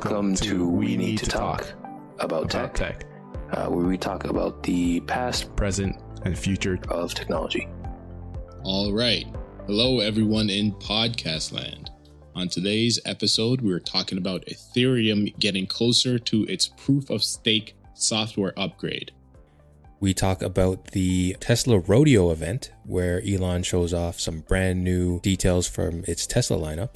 Welcome to We Need to Talk about tech, where we talk about the past, present, and future of technology. All right. Hello, everyone in podcast land. On today's episode, we're talking about Ethereum getting closer to its proof of stake software upgrade. We talk about the Tesla Rodeo event, where Elon shows off some brand new details from its Tesla lineup.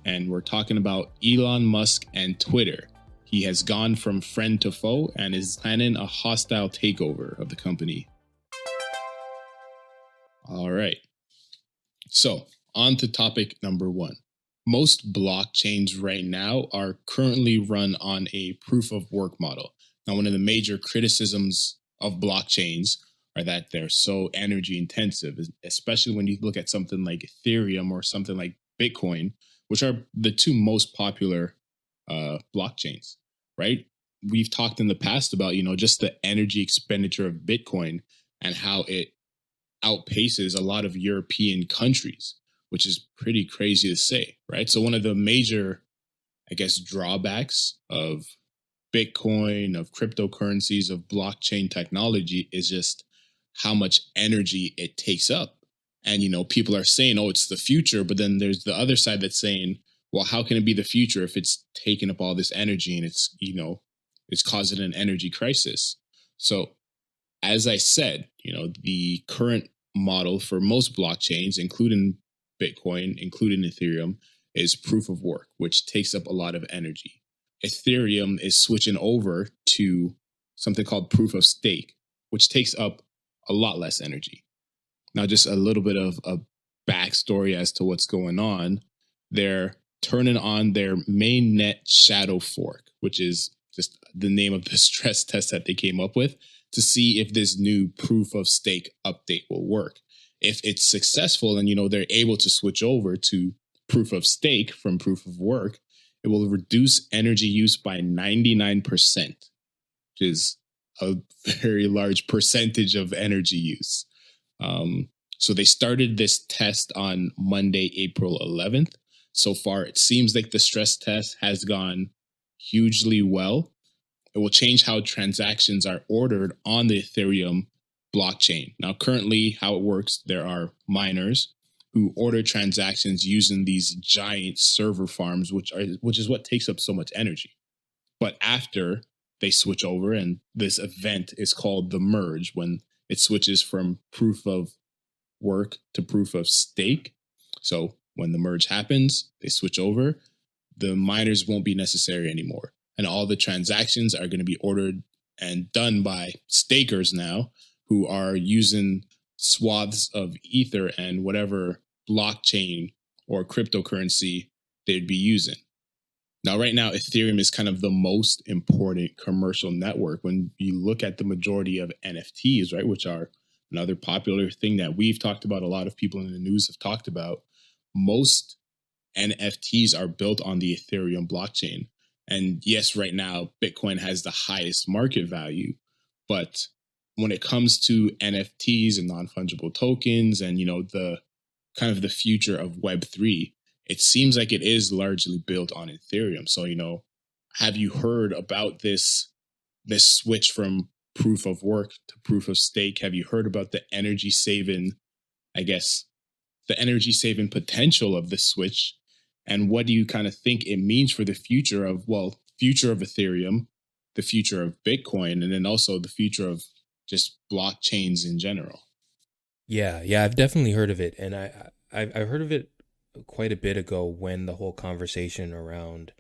And we're talking about Elon Musk and Twitter. He has gone from friend to foe and is planning a hostile takeover of the company. All right. So, on to topic number one. Most blockchains right now are currently run on a proof of work model. Now, one of the major criticisms of blockchains are that they're so energy intensive, especially when you look at something like Ethereum or something like Bitcoin, which are the two most popular blockchains, right? We've talked in the past about, just the energy expenditure of Bitcoin and how it outpaces a lot of European countries, which is pretty crazy to say, right? So one of the major, drawbacks of Bitcoin, of cryptocurrencies, of blockchain technology is just how much energy it takes up. And, people are saying, oh, it's the future. But then there's the other side that's saying, well, how can it be the future if it's taking up all this energy and it's, it's causing an energy crisis? So as I said, the current model for most blockchains, including Bitcoin, including Ethereum, is proof of work, which takes up a lot of energy. Ethereum is switching over to something called proof of stake, which takes up a lot less energy. Now, just a little bit of a backstory as to what's going on. They're turning on their mainnet shadow fork, which is just the name of the stress test that they came up with to see if this new proof of stake update will work. If it's successful and, they're able to switch over to proof of stake from proof of work, it will reduce energy use by 99%, which is a very large percentage of energy use. So they started this test on Monday, April 11th. So far, it seems like the stress test has gone hugely well. It will change how transactions are ordered on the Ethereum blockchain. Now, currently, how it works, there are miners who order transactions using these giant server farms, which is what takes up so much energy. But after they switch over, and this event is called the merge, when it switches from proof of work to proof of stake. So when the merge happens, they switch over, the miners won't be necessary anymore. And all the transactions are going to be ordered and done by stakers now, who are using swaths of Ether and whatever blockchain or cryptocurrency they'd be using. Now, right now, Ethereum is kind of the most important commercial network when you look at the majority of NFTs, right, which are another popular thing that we've talked about, a lot of people in the news have talked about. Most NFTs are built on the Ethereum blockchain. And yes, right now, Bitcoin has the highest market value. But when it comes to NFTs and non-fungible tokens and, the kind of the future of Web3, it seems like it is largely built on Ethereum. So, have you heard about this switch from proof of work to proof of stake? Have you heard about the energy saving, the energy saving potential of this switch? And what do you kind of think it means for the future of Ethereum, the future of Bitcoin, and then also the future of just blockchains in general? Yeah, I've definitely heard of it. And I heard of it quite a bit ago when the whole conversation around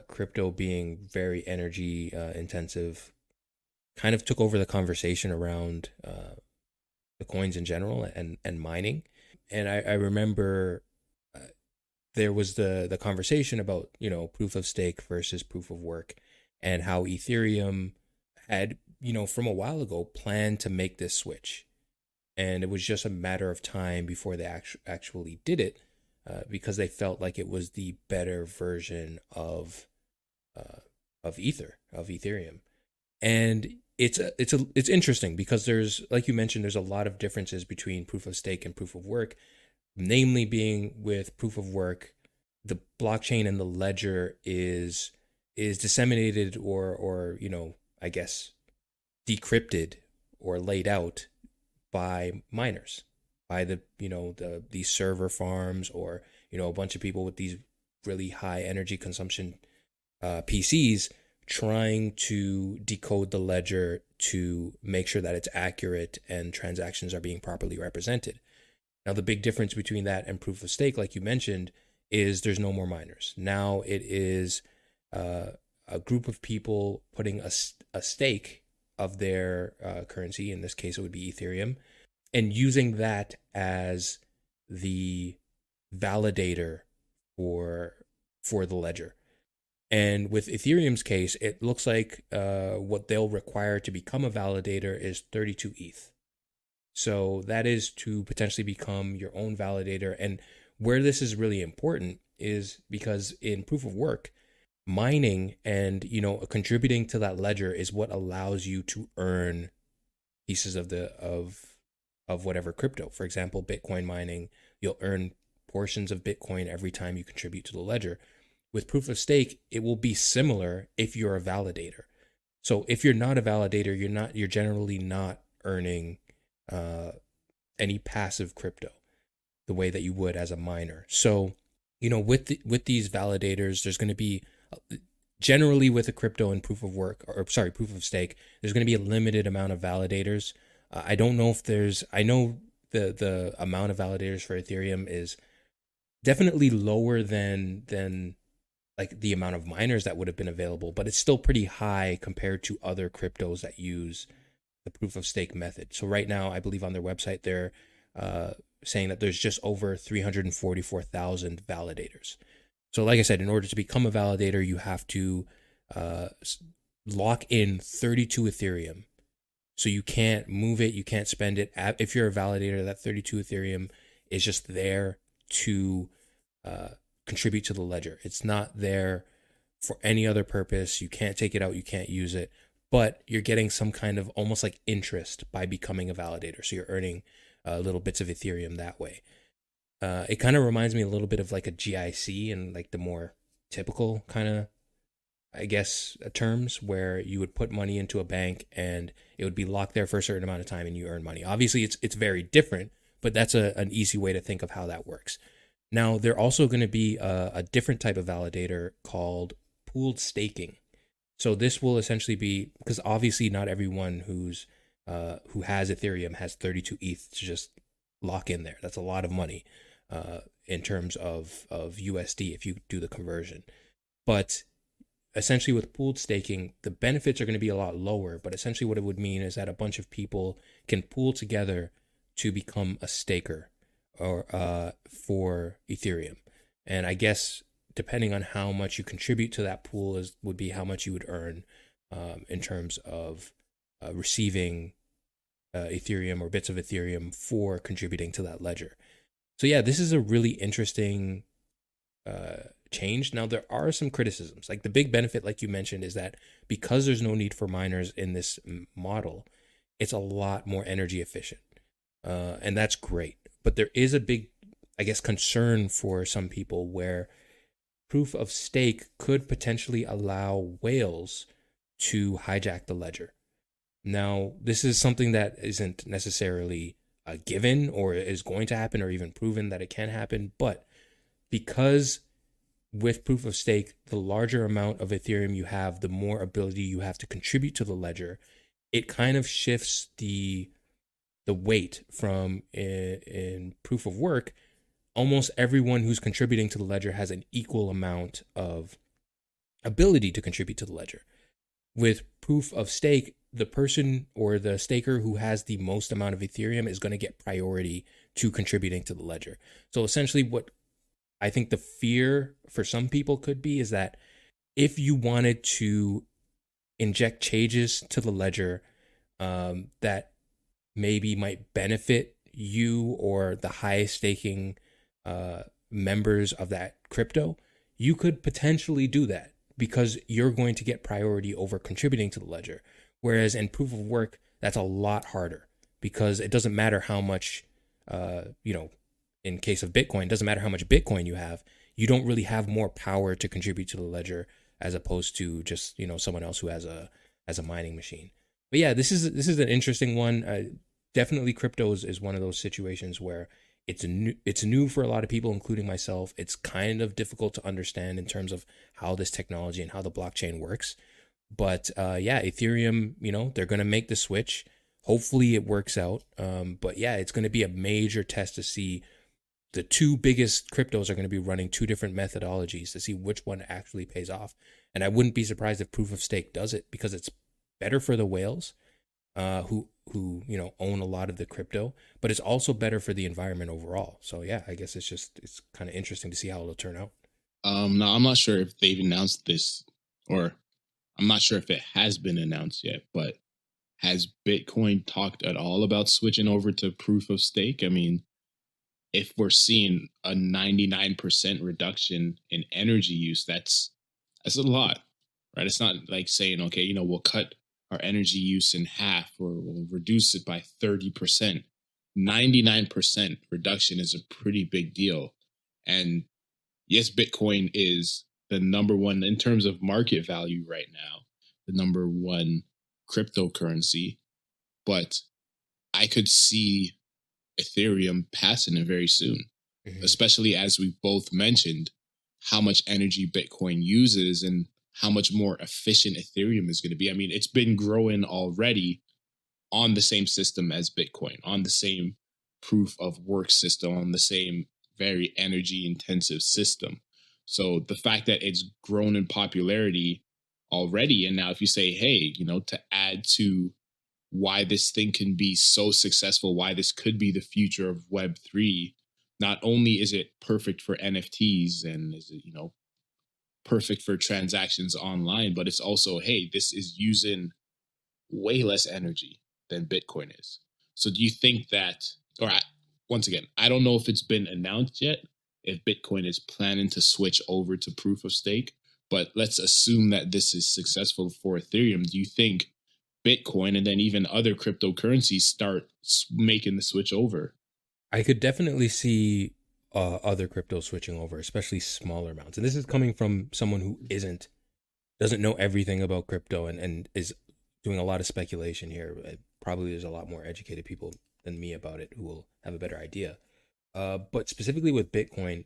crypto being very energy intensive kind of took over the conversation around the coins in general and mining. And I remember there was the conversation about, proof of stake versus proof of work and how Ethereum had, from a while ago planned to make this switch. And it was just a matter of time before they actually did it because they felt like it was the better version of Ethereum. And it's interesting because there's, like you mentioned, there's a lot of differences between proof of stake and proof of work. namely being with proof of work, the blockchain and the ledger is is disseminated or I guess decrypted or laid out by miners, by these server farms, or a bunch of people with these really high energy consumption PCs trying to decode the ledger to make sure that it's accurate and transactions are being properly represented. Now, the big difference between that and proof of stake, like you mentioned, is there's no more miners. Now it is a group of people putting a stake of their currency. In this case, it would be Ethereum, and using that as the validator for the ledger. And with Ethereum's case, it looks like what they'll require to become a validator is 32 ETH. So that is to potentially become your own validator. And where this is really important is because in proof of work, mining and contributing to that ledger is what allows you to earn pieces of whatever crypto. For example, Bitcoin mining, you'll earn portions of Bitcoin every time you contribute to the ledger. With proof of stake, it will be similar if you're a validator. So if you're not a validator, you're generally not earning any passive crypto the way that you would as a miner. So, with these validators, there's going to be generally with a crypto and proof of stake, there's going to be a limited amount of validators. I don't know if I know the amount of validators for Ethereum is definitely lower than like the amount of miners that would have been available, but it's still pretty high compared to other cryptos that use the proof of stake method. So right now, I believe on their website, they're saying that there's just over 344,000 validators. So like I said, in order to become a validator, you have to lock in 32 Ethereum. So you can't move it, you can't spend it. If you're a validator, that 32 Ethereum is just there to contribute to the ledger. It's not there for any other purpose. You can't take it out, you can't use it, but you're getting some kind of almost like interest by becoming a validator. So you're earning little bits of Ethereum that way. It kind of reminds me a little bit of like a GIC and like the more typical kind of, I guess, terms where you would put money into a bank and it would be locked there for a certain amount of time and you earn money. Obviously, it's very different, but that's an easy way to think of how that works. Now, they're also going to be a different type of validator called pooled staking. So this will essentially be, because obviously not everyone who has Ethereum has 32 ETH to just lock in there. That's a lot of money in terms of USD if you do the conversion. But essentially with pooled staking, the benefits are going to be a lot lower, but essentially what it would mean is that a bunch of people can pool together to become a staker or for Ethereum. And I guess depending on how much you contribute to that pool would be how much you would earn in terms of receiving Ethereum or bits of Ethereum for contributing to that ledger. So yeah, this is a really interesting change. Now, there are some criticisms. Like the big benefit, like you mentioned, is that because there's no need for miners in this model, it's a lot more energy efficient. And that's great. But there is a big, I guess, concern for some people where proof of stake could potentially allow whales to hijack the ledger. Now, this is something that isn't necessarily a given or is going to happen or even proven that it can happen, but because with proof of stake, the larger amount of Ethereum you have, the more ability you have to contribute to the ledger, it kind of shifts the weight from in proof of work. Almost everyone who's contributing to the ledger has an equal amount of ability to contribute to the ledger. With proof of stake, the person or the staker who has the most amount of Ethereum is going to get priority to contributing to the ledger. So essentially what I think the fear for some people could be is that if you wanted to inject changes to the ledger that maybe might benefit you or the highest staking members of that crypto, you could potentially do that because you're going to get priority over contributing to the ledger. Whereas in proof of work, that's a lot harder because it doesn't matter how much, in case of Bitcoin, it doesn't matter how much Bitcoin you have. You don't really have more power to contribute to the ledger as opposed to just, someone else who has a mining machine. But yeah, this is an interesting one. Definitely crypto is one of those situations where it's new for a lot of people, including myself. It's kind of difficult to understand in terms of how this technology and how the blockchain works. But yeah, Ethereum, they're going to make the switch. Hopefully it works out. But yeah, it's going to be a major test to see. The two biggest cryptos are going to be running two different methodologies to see which one actually pays off. And I wouldn't be surprised if proof of stake does it, because it's better for the whales who own a lot of the crypto, but it's also better for the environment overall. So yeah, I guess it's kind of interesting to see how it'll turn out. Now I'm not sure if they've announced this, or I'm not sure if it has been announced yet, but has Bitcoin talked at all about switching over to proof of stake? I mean, if we're seeing a 99% reduction in energy use, that's a lot, right? It's not like saying, okay, we'll cut our energy use in half, or we'll reduce it by 30%. 99% reduction is a pretty big deal. And yes, Bitcoin is the number one in terms of market value right now, the number one cryptocurrency, but I could see Ethereum passing it very soon, especially as we both mentioned how much energy Bitcoin uses and how much more efficient Ethereum is going to be. I mean, it's been growing already on the same system as Bitcoin, on the same proof of work system, on the same very energy intensive system. So the fact that it's grown in popularity already, and now if you say, hey, to add to why this thing can be so successful, why this could be the future of Web3, not only is it perfect for NFTs and is it, perfect for transactions online, but it's also, hey, this is using way less energy than Bitcoin is. So do you think that, once again, I don't know if it's been announced yet, if Bitcoin is planning to switch over to proof of stake, but let's assume that this is successful for Ethereum. Do you think Bitcoin and then even other cryptocurrencies start making the switch over? I could definitely see other cryptos switching over, especially smaller amounts. And this is coming from someone who doesn't know everything about crypto and is doing a lot of speculation here. Probably there's a lot more educated people than me about it who will have a better idea. But specifically with Bitcoin,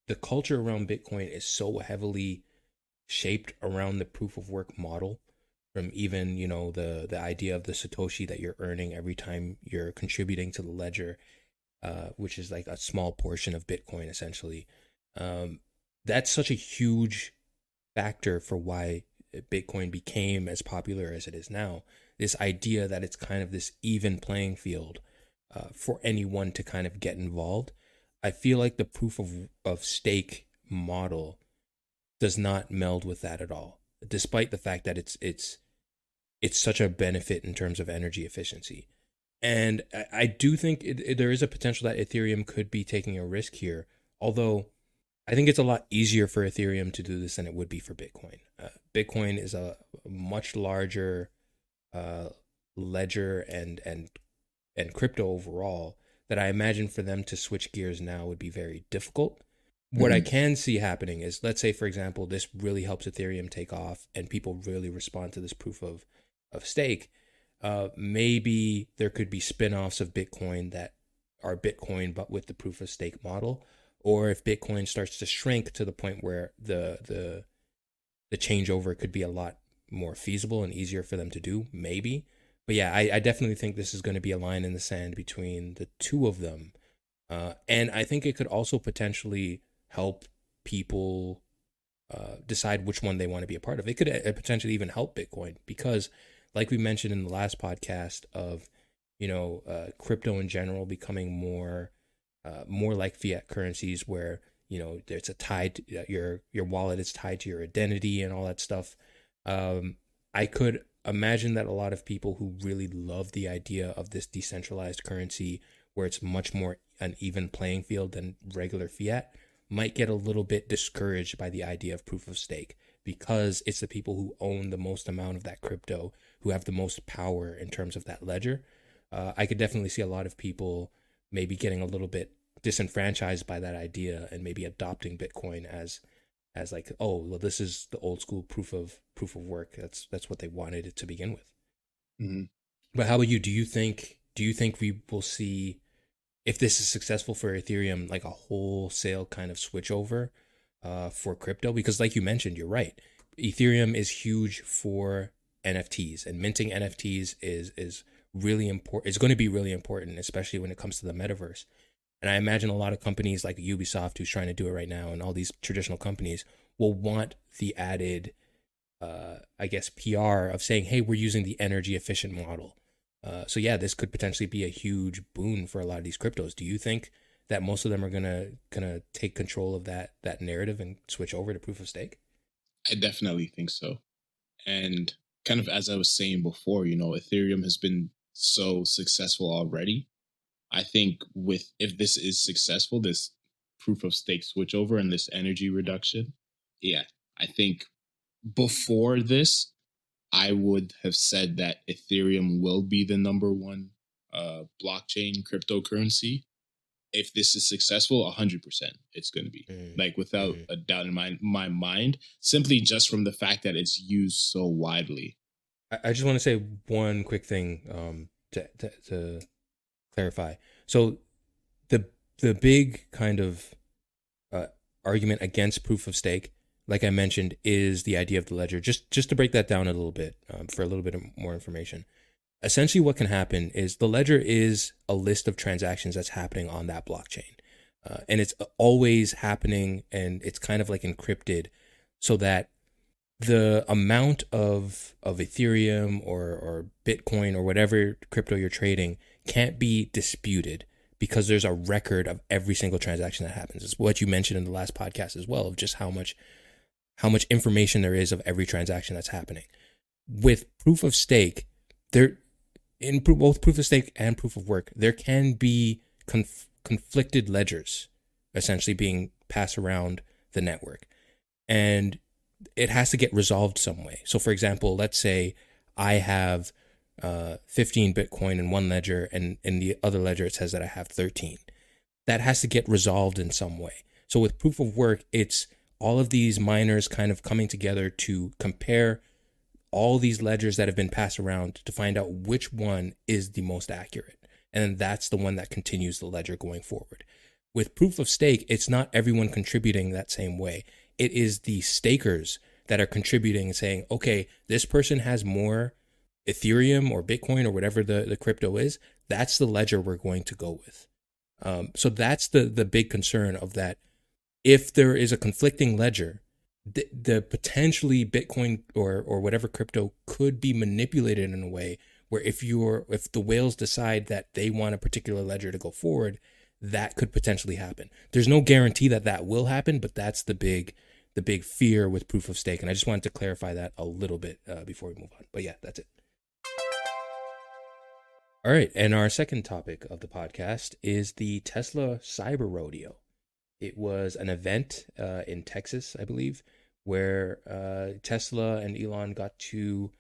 the culture around Bitcoin is so heavily shaped around the proof of work model, from even, the idea of the Satoshi that you're earning every time you're contributing to the ledger, which is like a small portion of Bitcoin, essentially. That's such a huge factor for why Bitcoin became as popular as it is now. This idea that it's kind of this even playing field for anyone to kind of get involved. I feel like the proof of stake model does not meld with that at all, despite the fact that it's such a benefit in terms of energy efficiency. And I do think there is a potential that Ethereum could be taking a risk here, although I think it's a lot easier for Ethereum to do this than it would be for Bitcoin. Bitcoin is a much larger ledger and crypto overall that I imagine for them to switch gears now would be very difficult. What I can see happening is, let's say, for example, this really helps Ethereum take off and people really respond to this proof of stake. Maybe there could be spin-offs of Bitcoin that are Bitcoin but with the proof of stake model. Or if Bitcoin starts to shrink to the point where the changeover could be a lot more feasible and easier for them to do, maybe. But yeah, I definitely think this is going to be a line in the sand between the two of them. And I think it could also potentially help people decide which one they want to be a part of. It could potentially even help Bitcoin because, like we mentioned in the last podcast of, crypto in general becoming more like fiat currencies where, there's a tied, your wallet is tied to your identity and all that stuff. I could imagine that a lot of people who really love the idea of this decentralized currency where it's much more an even playing field than regular fiat might get a little bit discouraged by the idea of proof of stake because it's the people who own the most amount of that crypto who have the most power in terms of that ledger. I could definitely see a lot of people maybe getting a little bit disenfranchised by that idea and maybe adopting Bitcoin as as like, oh, well, this is the old school proof of work. That's what they wanted it to begin with. Mm-hmm. But how about you? Do you think we will see, if this is successful for Ethereum, like a wholesale kind of switch over for crypto? Because like you mentioned, you're right. Ethereum is huge for NFTs, and minting NFTs is really important. It's going to be really important, especially when it comes to the metaverse. And I imagine a lot of companies like Ubisoft, who's trying to do it right now, and all these traditional companies will want the added, I guess, PR of saying, hey, we're using the energy efficient model. So yeah, this could potentially be a huge boon for a lot of these cryptos. Do you think that most of them are gonna take control of that narrative and switch over to proof of stake? I definitely think so. And kind of as I was saying before, Ethereum has been so successful already. I think if this is successful, this proof of stake switchover and this energy reduction, yeah, I think before this, I would have said that Ethereum will be the number one blockchain cryptocurrency. If this is successful, 100% it's going to be, like, without a doubt in my mind, simply just from the fact that it's used so widely. I just want to say one quick thing to clarify. So the big kind of argument against proof of stake, like I mentioned, is the idea of the ledger. Just to break that down a little bit, for a little bit more information. Essentially, what can happen is the ledger is a list of transactions that's happening on that blockchain. And it's always happening, and it's kind of like encrypted so that the amount of Ethereum or Bitcoin or whatever crypto you're trading can't be disputed, because there's a record of every single transaction that happens. It's what you mentioned in the last podcast as well, of just how much information there is of every transaction that's happening. With proof of stake, both proof of stake and proof of work, there can be conflicted ledgers essentially being passed around the network, and it has to get resolved some way. So for example, let's say I have 15 Bitcoin in one ledger, and in the other ledger it says that I have 13. That has to get resolved in some way. So with proof of work, it's all of these miners kind of coming together to compare all these ledgers that have been passed around to find out which one is the most accurate. And then that's the one that continues the ledger going forward. With proof of stake, it's not everyone contributing that same way. It is the stakers that are contributing and saying, okay, this person has more Ethereum or Bitcoin or whatever the crypto is. That's the ledger we're going to go with. So that's the big concern of that. If there is a conflicting ledger, the potentially Bitcoin or whatever crypto could be manipulated in a way where if the whales decide that they want a particular ledger to go forward, that could potentially happen. There's no guarantee that will happen, but that's the big fear with proof of stake. And I just wanted to clarify that a little bit before we move on. But yeah, that's it. All right, and our second topic of the podcast is the Tesla CyberRodeo. It was an event in Texas, I believe, where Tesla and Elon got to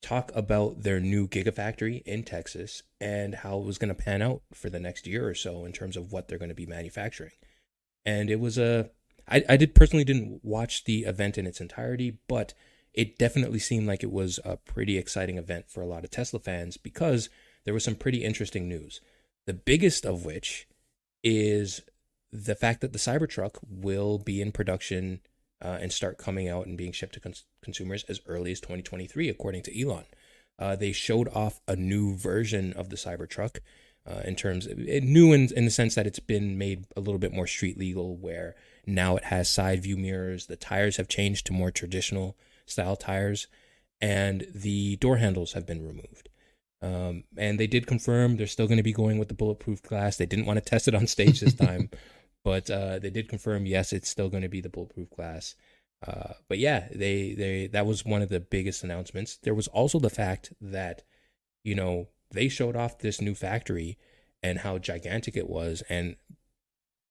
talk about their new gigafactory in Texas and how it was going to pan out for the next year or so in terms of what they're going to be manufacturing. And it was I personally didn't watch the event in its entirety, but it definitely seemed like it was a pretty exciting event for a lot of Tesla fans, because there was some pretty interesting news. The biggest of which is the fact that the Cybertruck will be in production and start coming out and being shipped to consumers as early as 2023, according to Elon. They showed off a new version of the Cybertruck new in the sense that it's been made a little bit more street legal, where now it has side view mirrors, the tires have changed to more traditional style tires, and the door handles have been removed. And they did confirm they're still going to be going with the bulletproof glass. They didn't want to test it on stage this time, but they did confirm, yes, it's still going to be the bulletproof glass. But yeah, that was one of the biggest announcements. There was also the fact that, they showed off this new factory and how gigantic it was. And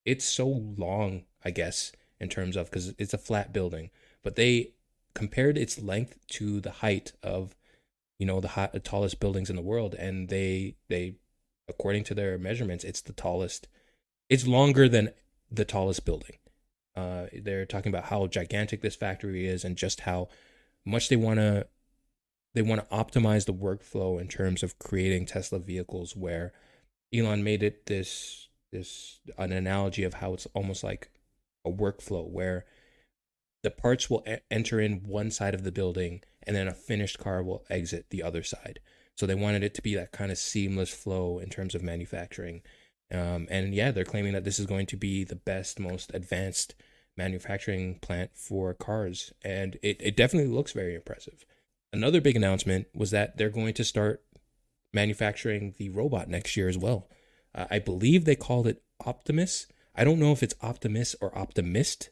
it's so long, I guess, in terms of, because it's a flat building, but they compared its length to the height of, the tallest buildings in the world. And they, according to their measurements, it's the tallest. It's longer than the tallest building. They're talking about how gigantic this factory is and just how much they want to optimize the workflow in terms of creating Tesla vehicles, where Elon made it this an analogy of how it's almost like a workflow where the parts will enter in one side of the building and then a finished car will exit the other side. So they wanted it to be that kind of seamless flow in terms of manufacturing. And yeah, they're claiming that this is going to be the best, most advanced manufacturing plant for cars. And it definitely looks very impressive. Another big announcement was that they're going to start manufacturing the robot next year as well. I believe they called it Optimus. I don't know if it's Optimus or Optimist,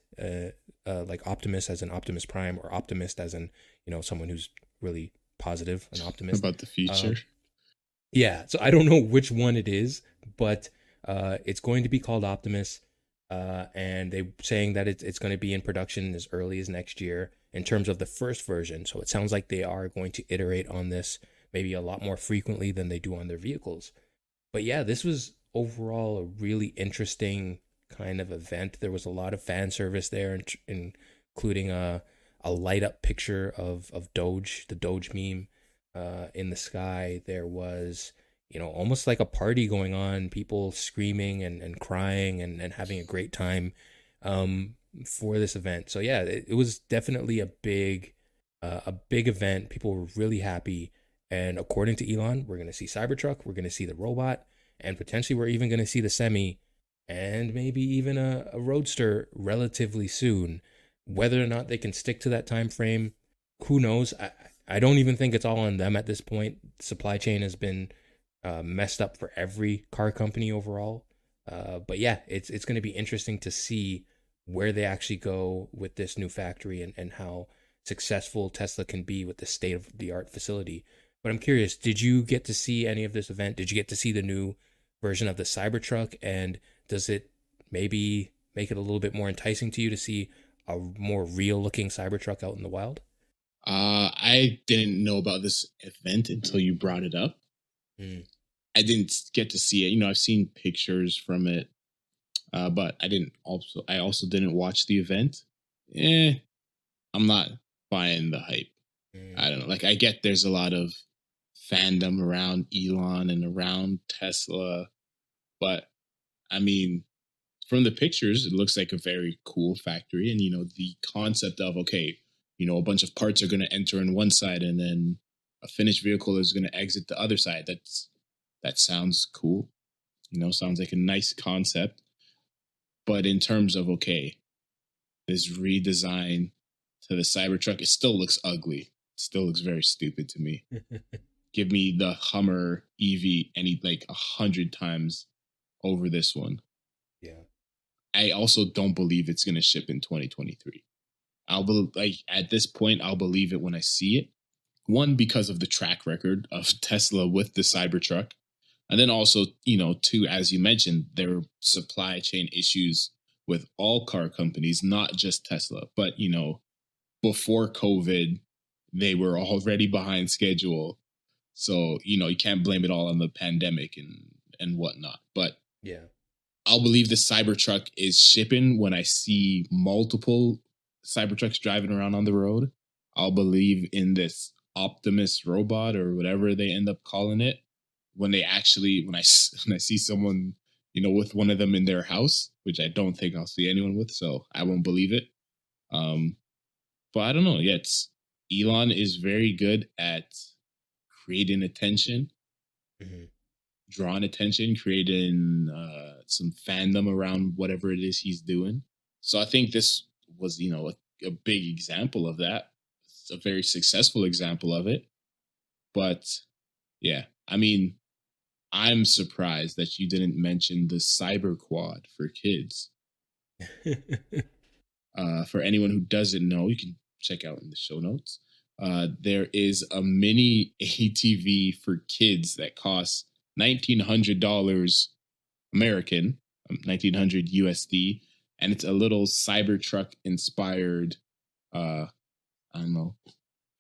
like Optimus as in Optimus Prime, or Optimist as in, someone who's really positive, an optimist. About the future. Yeah, so I don't know which one it is, but it's going to be called Optimus, and they're saying that it's going to be in production as early as next year in terms of the first version. So it sounds like they are going to iterate on this maybe a lot more frequently than they do on their vehicles. But yeah, this was overall a really interesting kind of event. There was a lot of fan service there, including a light up picture of Doge, the Doge meme in the sky. There was, almost like a party going on, people screaming and crying and having a great time for this event. So yeah, it was definitely a big event. People were really happy. And according to Elon, we're going to see Cybertruck, we're going to see the robot, and potentially we're even going to see the Semi, and maybe even a Roadster relatively soon. Whether or not they can stick to that time frame, who knows? I don't even think it's all on them at this point. Supply chain has been messed up for every car company overall. But yeah, it's going to be interesting to see where they actually go with this new factory and how successful Tesla can be with the state-of-the-art facility. But I'm curious, did you get to see any of this event? Did you get to see the new version of the Cybertruck? And does it maybe make it a little bit more enticing to you to see a more real-looking Cybertruck out in the wild? I didn't know about this event until you brought it up. I didn't get to see it. I've seen pictures from it, but I also didn't watch the event. I'm not buying the hype. I don't know. Like, I get there's a lot of fandom around Elon and around Tesla, but I mean, from the pictures, it looks like a very cool factory. And, the concept of, okay, a bunch of parts are going to enter in one side and then a finished vehicle is going to exit the other side. That sounds cool. Sounds like a nice concept. But in terms of, okay, this redesign to the Cybertruck, it still looks ugly. It still looks very stupid to me. Give me the Hummer EV like 100 times over this one. Yeah. I also don't believe it's going to ship in 2023. At this point, I'll believe it when I see it. One, because of the track record of Tesla with the Cybertruck. And then also, two, as you mentioned, there are supply chain issues with all car companies, not just Tesla. But, before COVID, they were already behind schedule. So, you can't blame it all on the pandemic and whatnot. But yeah, I'll believe the Cybertruck is shipping when I see multiple Cybertrucks driving around on the road. I'll believe in this Optimus robot or whatever they end up calling it when I see someone, with one of them in their house, which I don't think I'll see anyone with, so I won't believe it. But I don't know. Yeah, Elon is very good at creating attention, drawing attention, creating some fandom around whatever it is he's doing. So I think this was, a big example of that. It's a very successful example of it. But yeah, I mean, I'm surprised that you didn't mention the Cyber Quad for kids. For anyone who doesn't know, you can check out in the show notes. There is a mini ATV for kids that costs $1,900 American, $1,900 USD, and it's a little Cybertruck inspired, I don't know,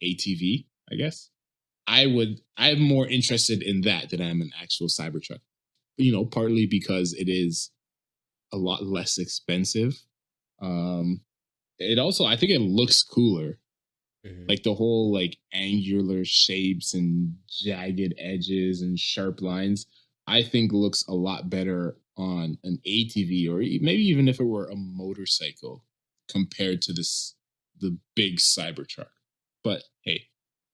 ATV, I guess. I'm more interested in that than I'm an actual Cybertruck. Partly because it is a lot less expensive. It also, I think it looks cooler. Mhm. Like the whole like angular shapes and jagged edges and sharp lines, I think looks a lot better on an ATV or maybe even if it were a motorcycle compared to the big Cybertruck. But hey,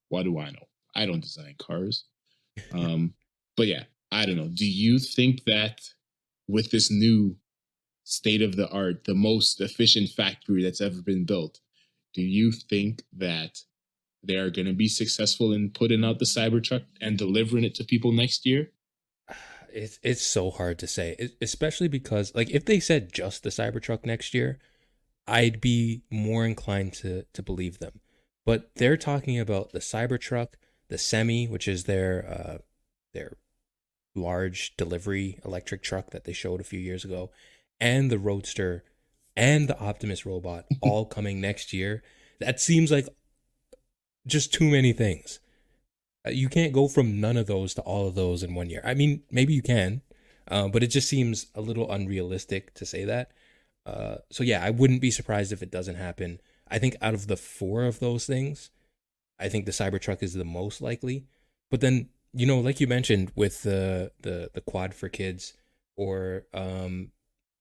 what do I know? I don't design cars. But yeah, I don't know. Do you think that with this new state of the art, the most efficient factory that's ever been built, do you think that they're going to be successful in putting out the Cybertruck and delivering it to people next year? It's so hard to say, especially because like if they said just the Cybertruck next year, I'd be more inclined to believe them. But they're talking about the Cybertruck, the Semi, which is their large delivery electric truck that they showed a few years ago, and the Roadster and the Optimus robot all coming next year. That seems like just too many things. You can't go from none of those to all of those in 1 year. I mean, maybe you can, but it just seems a little unrealistic to say that. So yeah, I wouldn't be surprised if it doesn't happen. I think out of the four of those things, I think the Cybertruck is the most likely. But then, like you mentioned with the quad for kids, or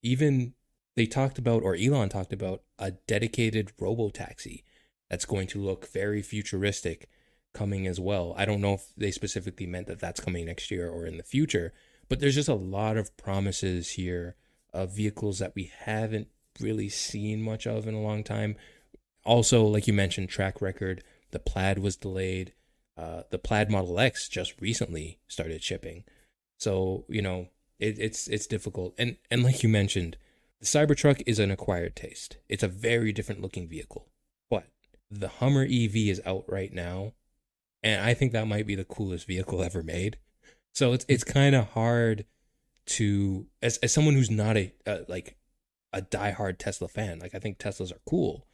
even they talked about, or Elon talked about, a dedicated robo taxi that's going to look very futuristic coming as well. I don't know if they specifically meant that that's coming next year or in the future, but there's just a lot of promises here of vehicles that we haven't really seen much of in a long time. Also, like you mentioned, track record, the Plaid was delayed. The Plaid Model X just recently started shipping. So, it's difficult. And like you mentioned, the Cybertruck is an acquired taste. It's a very different looking vehicle. But the Hummer EV is out right now, and I think that might be the coolest vehicle ever made. So it's kind of hard to, as someone who's not a diehard Tesla fan, like I think Teslas are cool,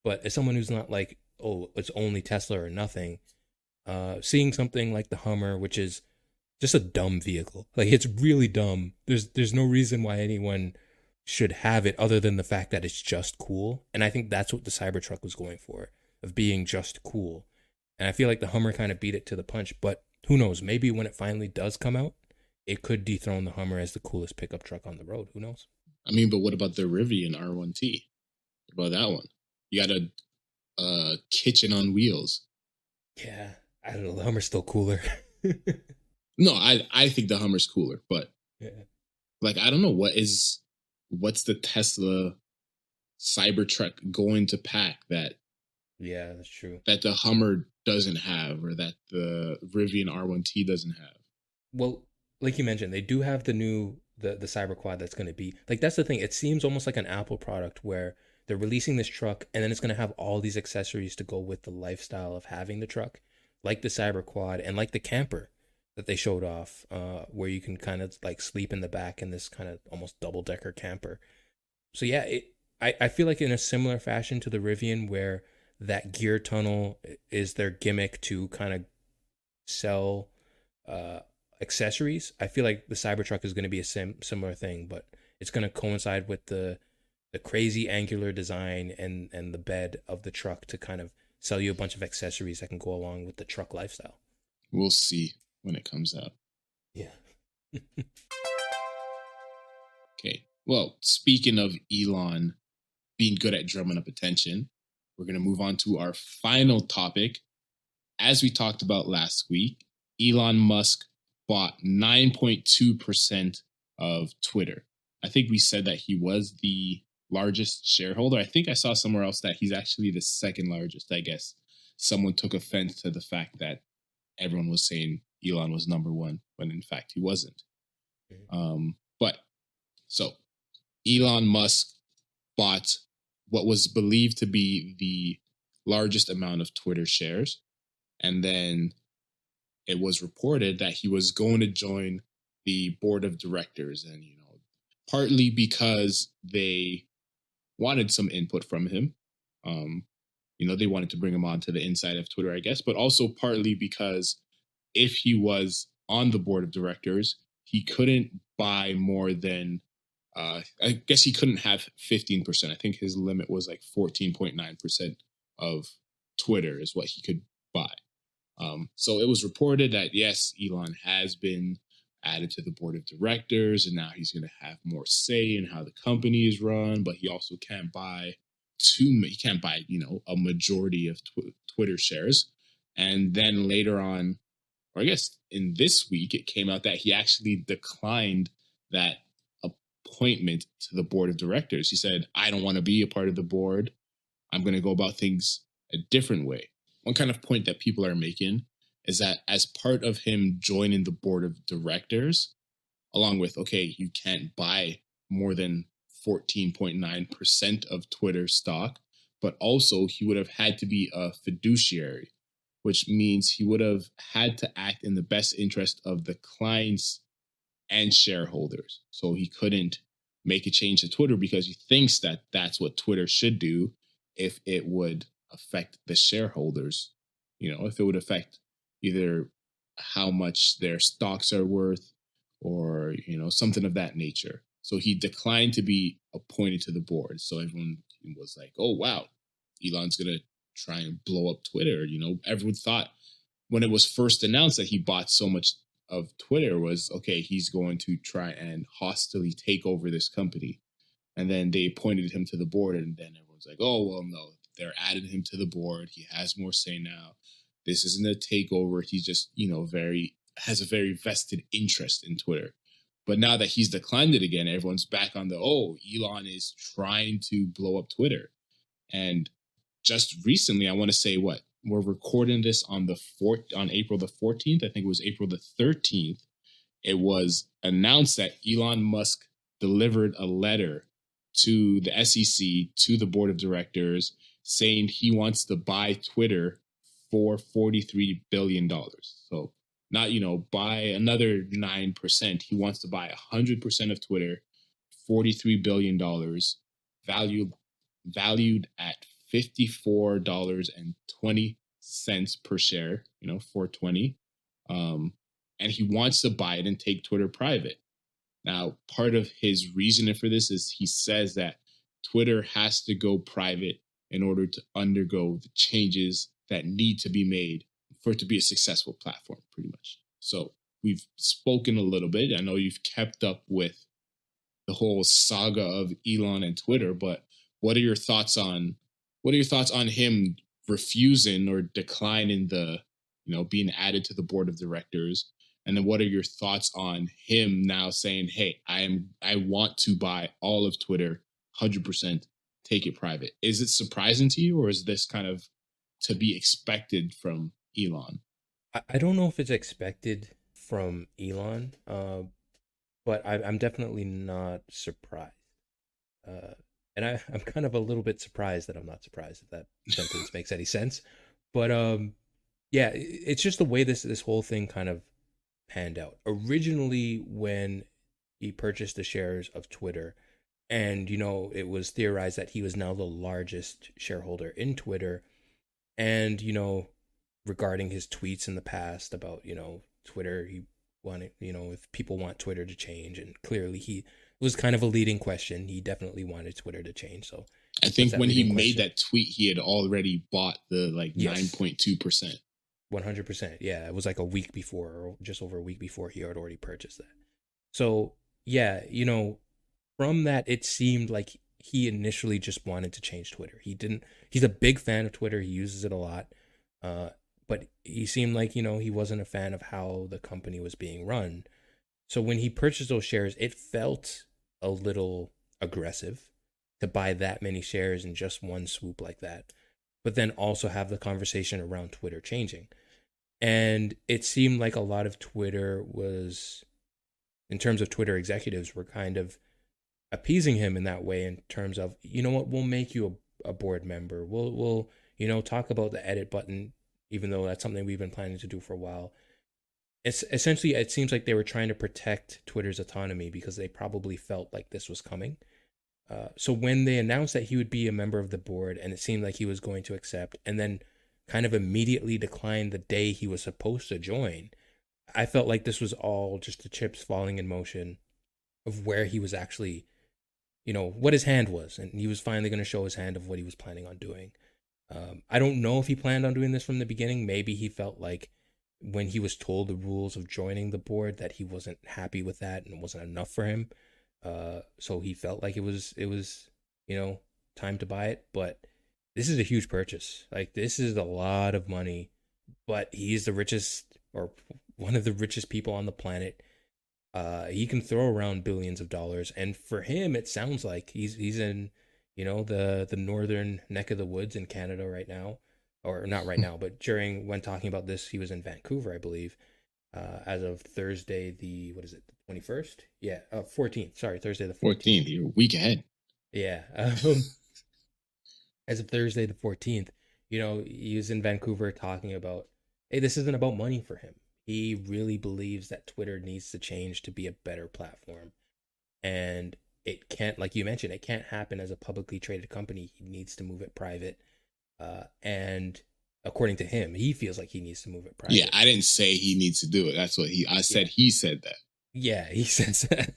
but as someone who's not like, oh, it's only Tesla or nothing, seeing something like the Hummer, which is just a dumb vehicle, like it's really dumb. There's no reason why anyone should have it other than the fact that it's just cool, and I think that's what the Cybertruck was going for, of being just cool. And I feel like the Hummer kind of beat it to the punch, but who knows? Maybe when it finally does come out, it could dethrone the Hummer as the coolest pickup truck on the road. Who knows? I mean, but what about the Rivian R1T? What about that one? You got a kitchen on wheels. Yeah, I don't know. The Hummer's still cooler. No, I think the Hummer's cooler, but yeah. Like I don't know what's the Tesla Cybertruck going to pack that. Yeah, that's true. That the Hummer doesn't have, or that the Rivian R1T doesn't have. Well, like you mentioned, they do have the new the Cyberquad that's going to be like, that's the thing. It seems almost like an Apple product where they're releasing this truck and then it's going to have all these accessories to go with the lifestyle of having the truck, like the Cyberquad and like the camper that they showed off, where you can kind of like sleep in the back in this kind of almost double decker camper. So yeah, I feel like in a similar fashion to the Rivian, where that gear tunnel is their gimmick to kind of sell accessories. I feel like the Cybertruck is going to be a similar thing, but it's going to coincide with the crazy angular design and the bed of the truck to kind of sell you a bunch of accessories that can go along with the truck lifestyle. We'll see when it comes out. Yeah. Okay. Well, speaking of Elon being good at drumming up attention, we're going to move on to our final topic. As we talked about last week, Elon Musk bought 9.2% of Twitter. I think we said that he was the largest shareholder. I think I saw somewhere else that he's actually the second largest. I guess someone took offense to the fact that everyone was saying Elon was number one when in fact he wasn't. But so Elon Musk bought what was believed to be the largest amount of Twitter shares. And then it was reported that he was going to join the board of directors. And, partly because they wanted some input from him. They wanted to bring him on to the inside of Twitter, I guess, but also partly because if he was on the board of directors, he couldn't buy more than I guess he couldn't have 15%. I think his limit was like 14.9% of Twitter is what he could buy. So it was reported that, yes, Elon has been added to the board of directors, and now he's going to have more say in how the company is run, but he also can't buy a majority of Twitter shares. And then later on, or I guess in this week, it came out that he actually declined that appointment to the board of directors. He said, I don't want to be a part of the board. I'm going to go about things a different way. One kind of point that people are making is that as part of him joining the board of directors, along with, okay, you can't buy more than 14.9% of Twitter stock, but also he would have had to be a fiduciary, which means he would have had to act in the best interest of the clients and shareholders. So he couldn't make a change to Twitter because he thinks that that's what Twitter should do if it would affect the shareholders, if it would affect either how much their stocks are worth or, something of that nature. So he declined to be appointed to the board. So everyone was like, oh, wow, Elon's going to try and blow up Twitter. Everyone thought when it was first announced that he bought so much of Twitter was, okay, he's going to try and hostily take over this company. And then they appointed him to the board, and then everyone's like, oh, well, no, they're adding him to the board. He has more say now. This isn't a takeover. He's just, has a very vested interest in Twitter. But now that he's declined it again, everyone's back on Elon is trying to blow up Twitter. And just recently, I want to say we're recording this on April the 14th. I think it was April the 13th. It was announced that Elon Musk delivered a letter to the SEC, to the board of directors, saying he wants to buy Twitter for $43 billion. So not, buy another 9%. He wants to buy 100% of Twitter, $43 billion, valued at $54.20 per share, 420. And he wants to buy it and take Twitter private. Now, part of his reasoning for this is he says that Twitter has to go private in order to undergo the changes that need to be made for it to be a successful platform, pretty much. So we've spoken a little bit. I know you've kept up with the whole saga of Elon and Twitter, but what are your thoughts on him refusing or declining the, being added to the board of directors? And then what are your thoughts on him now saying, hey, I want to buy all of Twitter, 100%, take it private? Is it surprising to you, or is this kind of to be expected from Elon? I don't know if it's expected from Elon, but I'm definitely not surprised. And I'm kind of a little bit surprised that I'm not surprised, if that sentence makes any sense. But yeah, it's just the way this whole thing kind of panned out. Originally, when he purchased the shares of Twitter, and it was theorized that he was now the largest shareholder in Twitter, and regarding his tweets in the past about Twitter, he wanted if people want Twitter to change, and clearly it was kind of a leading question. He definitely wanted Twitter to change. So I think when he made that tweet, he had already bought the 9.2%. 100%. Yeah, it was like a week before, or just over a week before, he had already purchased that. So yeah, from that, it seemed like he initially just wanted to change Twitter. He's a big fan of Twitter. He uses it a lot. But he seemed like, he wasn't a fan of how the company was being run. So when he purchased those shares, it felt a little aggressive to buy that many shares in just one swoop like that, but then also have the conversation around Twitter changing. And it seemed like a lot of Twitter was, in terms of Twitter executives, were kind of appeasing him in that way, in terms of, we'll make you a board member. We'll talk about the edit button, even though that's something we've been planning to do for a while. It's essentially, it seems like they were trying to protect Twitter's autonomy because they probably felt like this was coming. So when they announced that he would be a member of the board, and it seemed like he was going to accept, and then kind of immediately declined the day he was supposed to join, I felt like this was all just the chips falling in motion of where he was actually what his hand was, and he was finally going to show his hand of what he was planning on doing. I don't know if he planned on doing this from the beginning. Maybe he felt like when he was told the rules of joining the board that he wasn't happy with that and it wasn't enough for him. So he felt like it was time to buy it. But this is a huge purchase. Like, this is a lot of money, but he's the richest, or one of the richest people on the planet. He can throw around billions of dollars, and for him, it sounds like he's in, the northern neck of the woods in Canada right now, or not right now, but when talking about this, he was in Vancouver, I believe, as of Thursday, the 21st? Yeah, 14th. Sorry, Thursday the 14th. You're a week ahead. Yeah. As of Thursday the 14th, he was in Vancouver talking about, hey, this isn't about money for him. He really believes that Twitter needs to change to be a better platform. And it can't, like you mentioned, it can't happen as a publicly traded company. He needs to move it private. And according to him, he feels like he needs to move it private. Yeah, I didn't say he needs to do it. That's what I said. He said that. Yeah, he says that.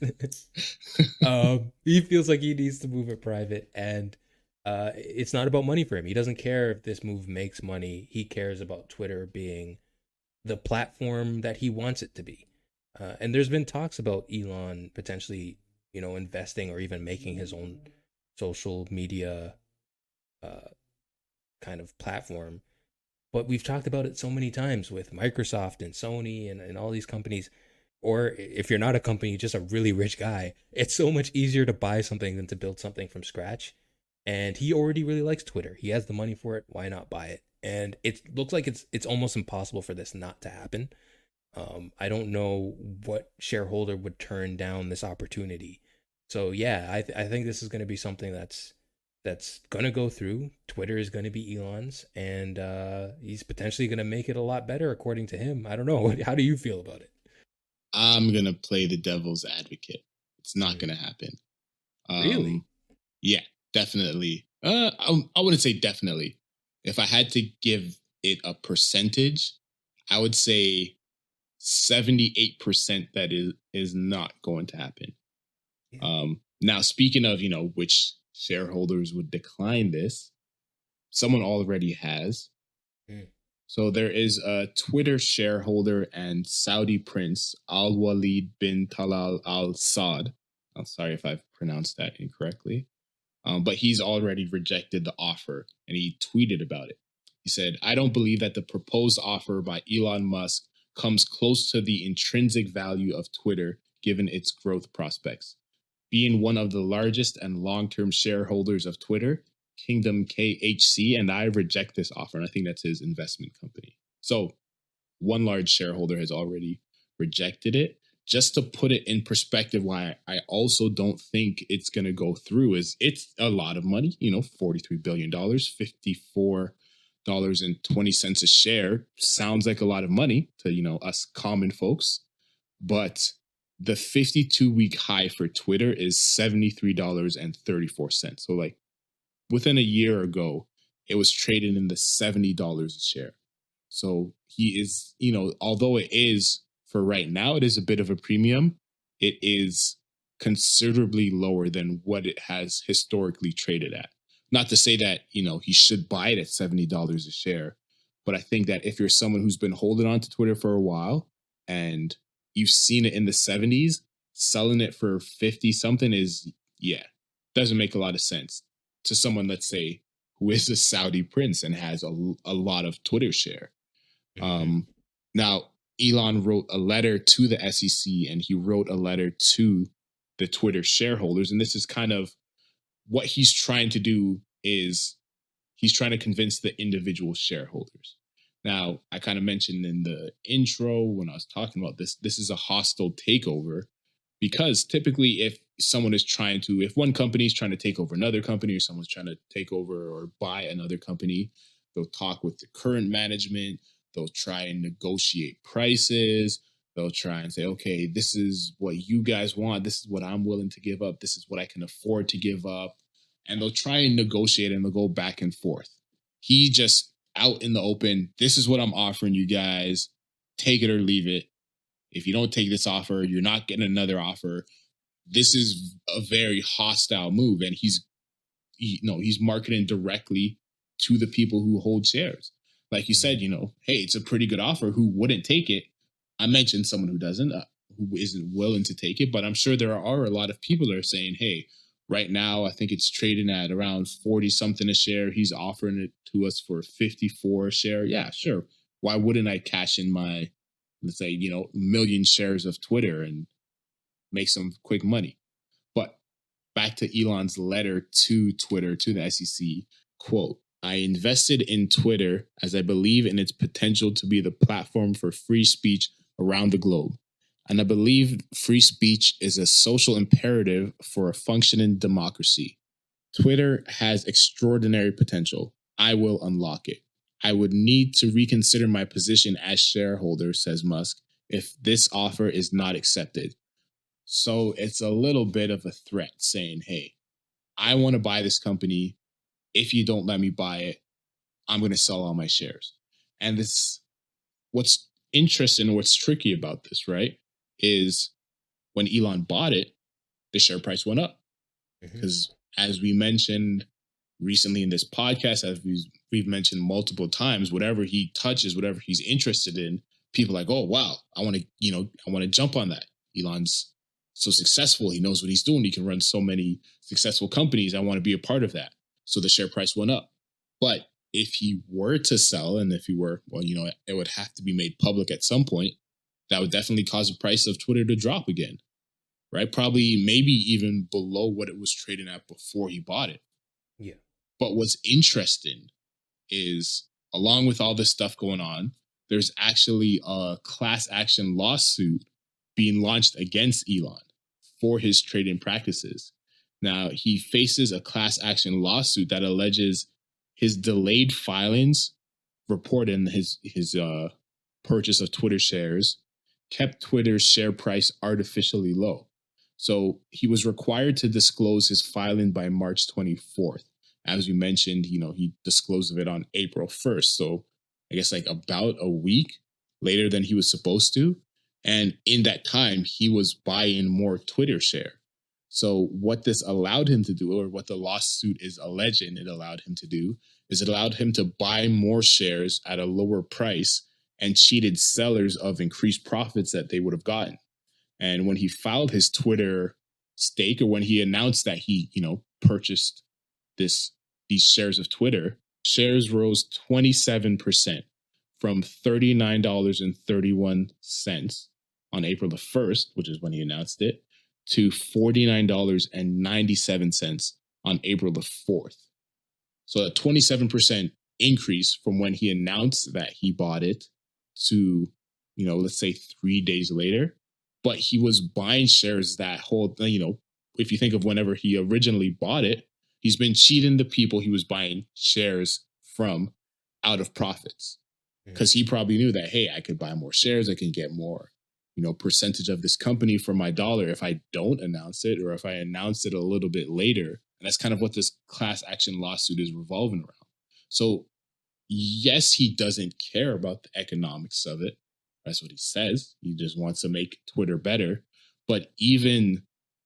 He feels like he needs to move it private. And it's not about money for him. He doesn't care if this move makes money. He cares about Twitter being the platform that he wants it to be. And there's been talks about Elon potentially, investing or even making his own social media kind of platform. But we've talked about it so many times with Microsoft and Sony and all these companies. Or if you're not a company, just a really rich guy, it's so much easier to buy something than to build something from scratch. And he already really likes Twitter. He has the money for it. Why not buy it? And it looks like it's almost impossible for this not to happen. I don't know what shareholder would turn down this opportunity. So yeah, I think this is going to be something that's going to go through. Twitter is going to be Elon's, and he's potentially going to make it a lot better, according to him. I don't know. How do you feel about it? I'm going to play the devil's advocate. It's not going to happen. Really? Yeah, definitely. I wouldn't say definitely. If I had to give it a percentage, I would say 78% that is not going to happen. Yeah. Now, speaking of, which shareholders would decline this, someone already has. Mm. So there is a Twitter shareholder and Saudi prince, Al-Walid bin Talal al-Saud. I'm sorry if I've pronounced that incorrectly. But he's already rejected the offer, and he tweeted about it. He said, "I don't believe that the proposed offer by Elon Musk comes close to the intrinsic value of Twitter, given its growth prospects. Being one of the largest and long-term shareholders of Twitter, Kingdom KHC, and I reject this offer." And I think that's his investment company. So one large shareholder has already rejected it. Just to put it in perspective, why I also don't think it's going to go through is it's a lot of money, $43 billion, $54.20 a share. Sounds like a lot of money to, us common folks. But the 52-week high for Twitter is $73.34. So like within a year ago, it was traded in the $70 a share. So he is, although it is, for right now, it is a bit of a premium. It is considerably lower than what it has historically traded at. Not to say that, he should buy it at $70 a share, but I think that if you're someone who's been holding on to Twitter for a while and you've seen it in the 70s, selling it for 50 something doesn't make a lot of sense to someone, let's say, who is a Saudi prince and has a lot of Twitter share. Mm-hmm. Now, Elon wrote a letter to the SEC and he wrote a letter to the Twitter shareholders. And this is kind of what he's trying to do, is he's trying to convince the individual shareholders. Now, I kind of mentioned in the intro when I was talking about this is a hostile takeover, because typically if one company is trying to take over another company, or someone's trying to take over or buy another company, they'll talk with the current management. They'll try and negotiate prices. They'll try and say, okay, this is what you guys want. This is what I'm willing to give up. This is what I can afford to give up. And they'll try and negotiate, and they'll go back and forth. He just out in the open, this is what I'm offering you guys. Take it or leave it. If you don't take this offer, you're not getting another offer. this is a very hostile move, and he's marketing directly to the people who hold shares. Like you said, hey, it's a pretty good offer. Who wouldn't take it? I mentioned someone who doesn't, who isn't willing to take it, but I'm sure there are a lot of people that are saying, hey, right now, I think it's trading at around 40 something a share. He's offering it to us for 54 a share. Yeah, sure. Why wouldn't I cash in my, let's say, million shares of Twitter and make some quick money? But back to Elon's letter to Twitter, to the SEC, quote, I invested in Twitter as I believe in its potential to be the platform for free speech around the globe. And I believe free speech is a social imperative for a functioning democracy. Twitter has extraordinary potential. I will unlock it. I would need to reconsider my position as shareholder, says Musk, if this offer is not accepted. So it's a little bit of a threat saying, hey, I want to buy this company. If you don't let me buy it, I'm going to sell all my shares. And this, what's interesting, what's tricky about this, right, is when Elon bought it, the share price went up. Because as we mentioned recently in this podcast, as we've mentioned multiple times, whatever he touches, whatever he's interested in, people are like, oh, wow, I want to jump on that. Elon's so successful. He knows what he's doing. He can run so many successful companies. I want to be a part of that. So the share price went up. But if he were to sell, and if he were, well, it would have to be made public at some point, that would definitely cause the price of Twitter to drop again, right? Probably maybe even below what it was trading at before he bought it. Yeah. But what's interesting is, along with all this stuff going on, there's actually a class action lawsuit being launched against Elon for his trading practices. Now, he faces a class action lawsuit that alleges his delayed filings reporting his purchase of Twitter shares kept Twitter's share price artificially low. So he was required to disclose his filing by March 24th. As we mentioned, he disclosed of it on April 1st. So I guess like about a week later than he was supposed to. And in that time, he was buying more Twitter share. So what this allowed him to do, or what the lawsuit is alleging it allowed him to do, is it allowed him to buy more shares at a lower price and cheated sellers of increased profits that they would have gotten. And when he filed his Twitter stake, or when he announced that he, purchased these shares of Twitter, shares rose 27% from $39.31 on April the 1st, which is when he announced it, to $49.97 on April the 4th. So a 27% increase from when he announced that he bought it to, let's say 3 days later. But he was buying shares that whole, if you think of whenever he originally bought it, he's been cheating the people he was buying shares from out of profits. Because he probably knew that, hey, I could buy more shares, I can get more, percentage of this company for my dollar if I don't announce it, or if I announce it a little bit later. And that's kind of what this class action lawsuit is revolving around. So yes, he doesn't care about the economics of it. That's what he says. He just wants to make Twitter better. But even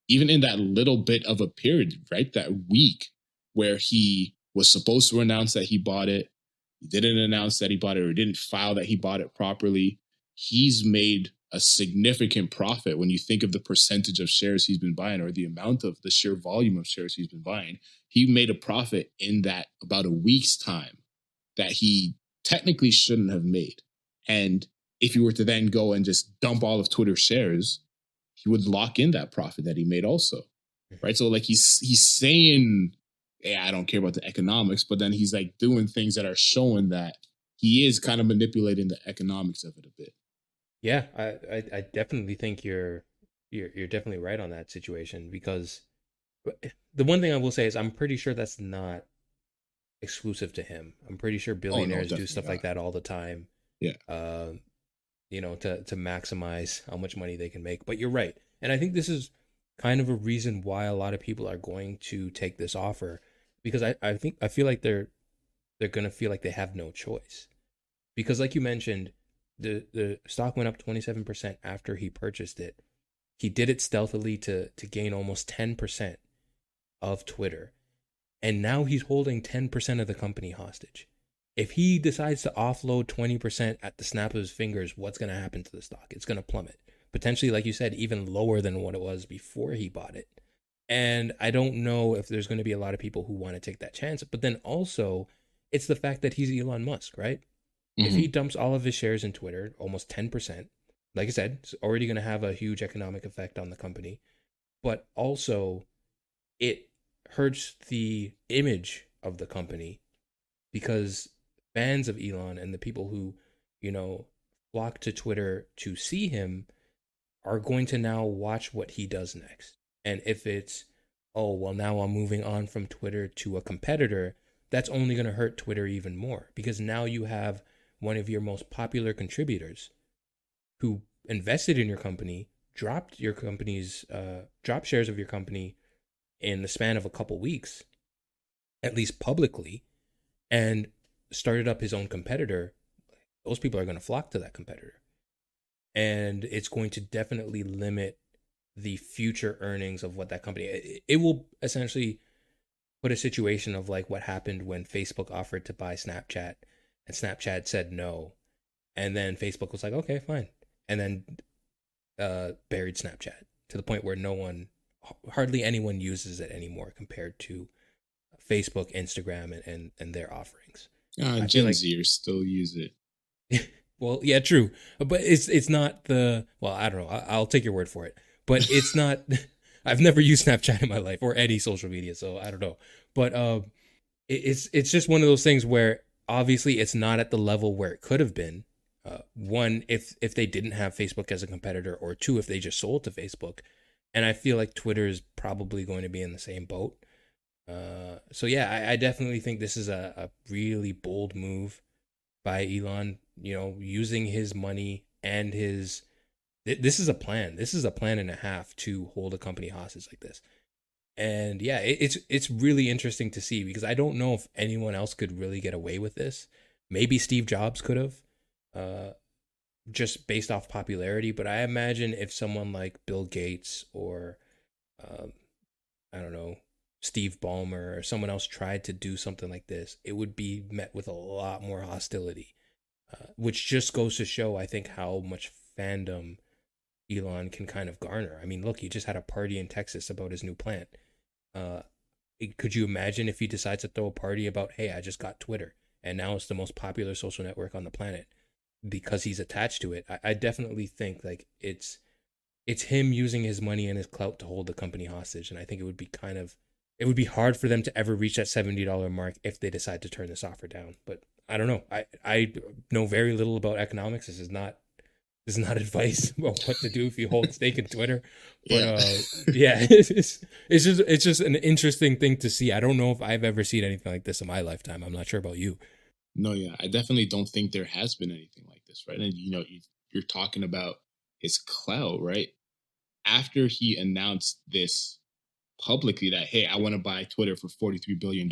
in that little bit of a period, right, that week where he was supposed to announce that he bought it, he didn't announce that he bought it, or didn't file that he bought it properly, he's made a significant profit when you think of the percentage of shares he's been buying, or the amount of the sheer volume of shares he's been buying. He made a profit in that about a week's time that he technically shouldn't have made. And if you were to then go and just dump all of Twitter's shares, he would lock in that profit that he made also, right? So like he's saying, yeah, I don't care about the economics, but then he's like doing things that are showing that he is kind of manipulating the economics of it a bit. Yeah, I definitely think you're definitely right on that situation, because the one thing I will say is I'm pretty sure that's not exclusive to him. I'm pretty sure billionaires do stuff like that all the time. Yeah. To maximize how much money they can make. But you're right. And I think this is kind of a reason why a lot of people are going to take this offer, because I feel like they're going to feel like they have no choice. Because like you mentioned, the stock went up 27% after he purchased it. He did it stealthily to gain almost 10% of Twitter. And now he's holding 10% of the company hostage. If he decides to offload 20% at the snap of his fingers, what's going to happen to the stock? It's going to plummet. Potentially, like you said, even lower than what it was before he bought it. And I don't know if there's going to be a lot of people who want to take that chance. But then also, it's the fact that he's Elon Musk, right? Mm-hmm. If he dumps all of his shares in Twitter, almost 10%, like I said, it's already going to have a huge economic effect on the company. But also, it hurts the image of the company because fans of Elon and the people who, flock to Twitter to see him are going to now watch what he does next. And if it's, oh, well, now I'm moving on from Twitter to a competitor, that's only going to hurt Twitter even more because now you have one of your most popular contributors who invested in your company, dropped shares of your company in the span of a couple weeks, at least publicly, and started up his own competitor. Those people are going to flock to that competitor. And it's going to definitely limit the future earnings of what that company, it will essentially put a situation of like what happened when Facebook offered to buy Snapchat and Snapchat said no. And then Facebook was like, okay, fine. And then buried Snapchat to the point where hardly anyone uses it anymore compared to Facebook, Instagram, and their offerings. Gen Zers still use it. Well, yeah, true. But it's not I don't know. I'll take your word for it. But it's not, I've never used Snapchat in my life or any social media, so I don't know. But it's just one of those things where obviously it's not at the level where it could have been. One, if they didn't have Facebook as a competitor, or two, if they just sold to Facebook. And I feel like Twitter is probably going to be in the same boat. So yeah, I definitely think this is a really bold move by Elon, using his money and this is a plan. This is a plan and a half to hold a company hostage like this. And yeah, it's really interesting to see because I don't know if anyone else could really get away with this. Maybe Steve Jobs could have, just based off popularity. But I imagine if someone like Bill Gates or, I don't know, Steve Ballmer or someone else tried to do something like this, it would be met with a lot more hostility, which just goes to show, I think, how much fandom Elon can kind of garner. I mean, look, he just had a party in Texas about his new plant. Could you imagine if he decides to throw a party about, hey, I just got Twitter and now it's the most popular social network on the planet because he's attached to it? I definitely think like it's him using his money and his clout to hold the company hostage. And I think it would be hard for them to ever reach that $70 mark if they decide to turn this offer down. But I don't know. I know very little about economics. This is not advice about what to do if you hold stake in Twitter. But it's just an interesting thing to see. I don't know if I've ever seen anything like this in my lifetime. I'm not sure about you. No, yeah, I definitely don't think there has been anything like this, right? And you're talking about his clout, right? After he announced this publicly that, hey, I want to buy Twitter for $43 billion,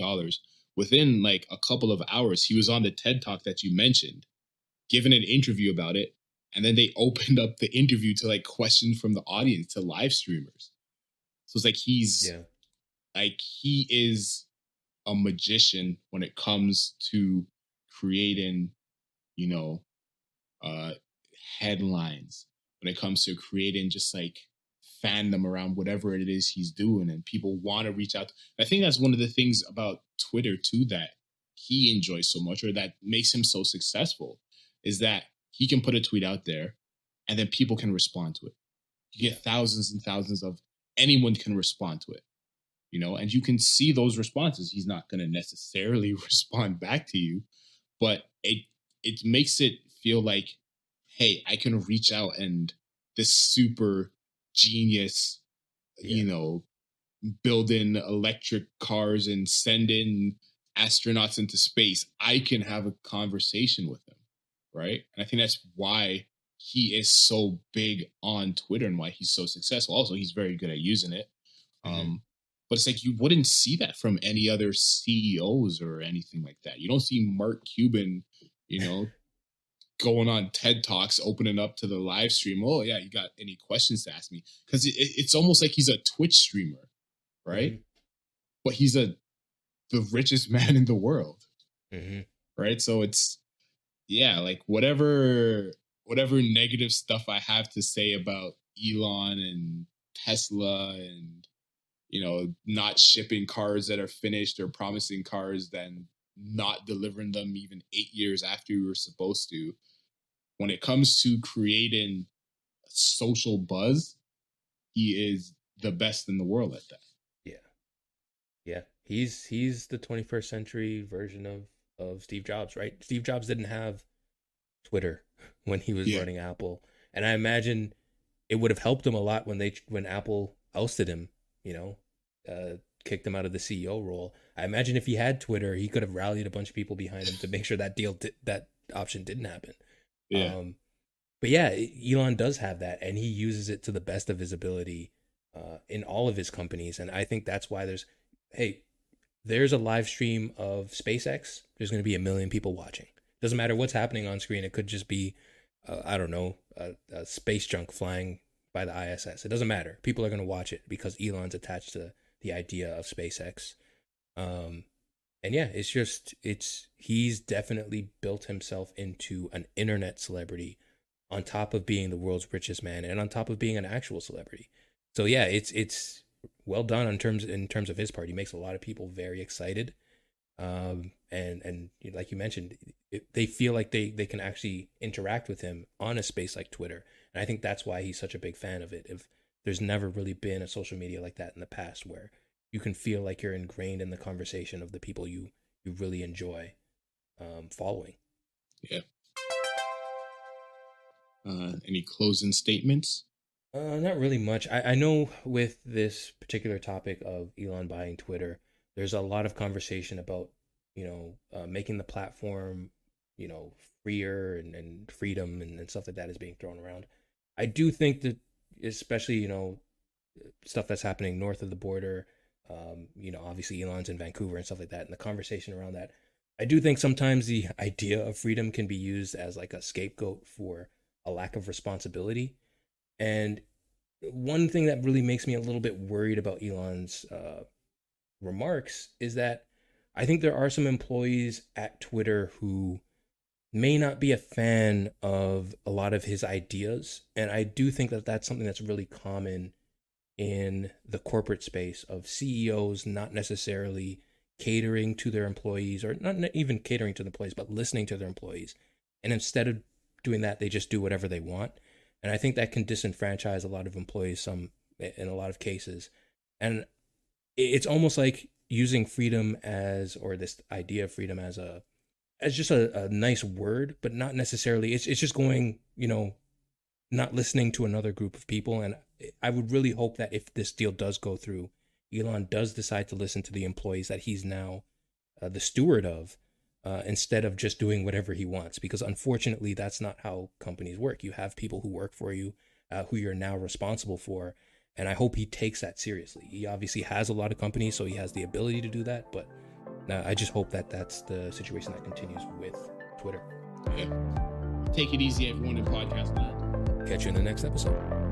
within like a couple of hours, he was on the TED Talk that you mentioned, giving an interview about it. And then they opened up the interview to like questions from the audience to live streamers. So it's like he is a magician when it comes to creating, headlines, when it comes to creating just like fandom around whatever it is he's doing, and people want to reach out. I think that's one of the things about Twitter too that he enjoys so much, or that makes him so successful, is that he can put a tweet out there and then people can respond to it. You get thousands and thousands of anyone can respond to it, and you can see those responses. He's not going to necessarily respond back to you, but it makes it feel like, hey, I can reach out and this super genius, building electric cars and sending astronauts into space, I can have a conversation with him, right? And I think that's why he is so big on Twitter and why he's so successful. Also, he's very good at using it. But it's like you wouldn't see that from any other CEOs or anything like that. You don't see Mark Cuban, going on TED Talks, opening up to the live stream. Oh yeah, you got any questions to ask me? Because it's almost like he's a Twitch streamer, right? But he's the richest man in the world, right? So it's like whatever negative stuff I have to say about Elon and Tesla and not shipping cars that are finished or promising cars then not delivering them even 8 years after we were supposed to. When it comes to creating a social buzz, he is the best in the world at that. Yeah. He's the 21st century version of Steve Jobs, right? Steve Jobs didn't have Twitter when he was running Apple. And I imagine it would have helped him a lot when Apple ousted him, kicked him out of the CEO role. I imagine if he had Twitter, he could have rallied a bunch of people behind him to make sure that that option didn't happen. Yeah. But yeah, Elon does have that, and he uses it to the best of his ability in all of his companies. And I think that's why there's a live stream of SpaceX. There's going to be 1 million people watching. Doesn't matter what's happening on screen. It could just be, a space junk flying by the ISS. It doesn't matter. People are going to watch it because Elon's attached to the idea of SpaceX. And yeah, he's definitely built himself into an internet celebrity on top of being the world's richest man and on top of being an actual celebrity. So yeah, it's well done in terms of his part. He makes a lot of people very excited. And like you mentioned, they feel like they can actually interact with him on a space like Twitter. And I think that's why he's such a big fan of it. If there's never really been a social media like that in the past where you can feel like you're ingrained in the conversation of the people you really enjoy following. Yeah. Any closing statements? Not really much. I know with this particular topic of Elon buying Twitter, there's a lot of conversation about, making the platform, freer and freedom and stuff like that is being thrown around. I do think that, especially, stuff that's happening north of the border, obviously Elon's in Vancouver and stuff like that, and the conversation around that, I do think sometimes the idea of freedom can be used as like a scapegoat for a lack of responsibility. And one thing that really makes me a little bit worried about Elon's remarks is that I think there are some employees at Twitter who may not be a fan of a lot of his ideas. And I do think that that's something that's really common in the corporate space of CEOs not necessarily catering to their employees, or not even catering to the employees, but listening to their employees. And instead of doing that, they just do whatever they want. And I think that can disenfranchise a lot of employees in a lot of cases. And it's almost like using freedom or this idea of freedom as just a nice word, but not necessarily. It's just going, not listening to another group of people. And I would really hope that if this deal does go through, Elon does decide to listen to the employees that he's now the steward of, instead of just doing whatever he wants. Because unfortunately, that's not how companies work. You have people who work for you, who you're now responsible for. And I hope he takes that seriously. He obviously has a lot of companies, so he has the ability to do that. But I just hope that that's the situation that continues with Twitter. Yeah. Take it easy, everyone in podcast land. Catch you in the next episode.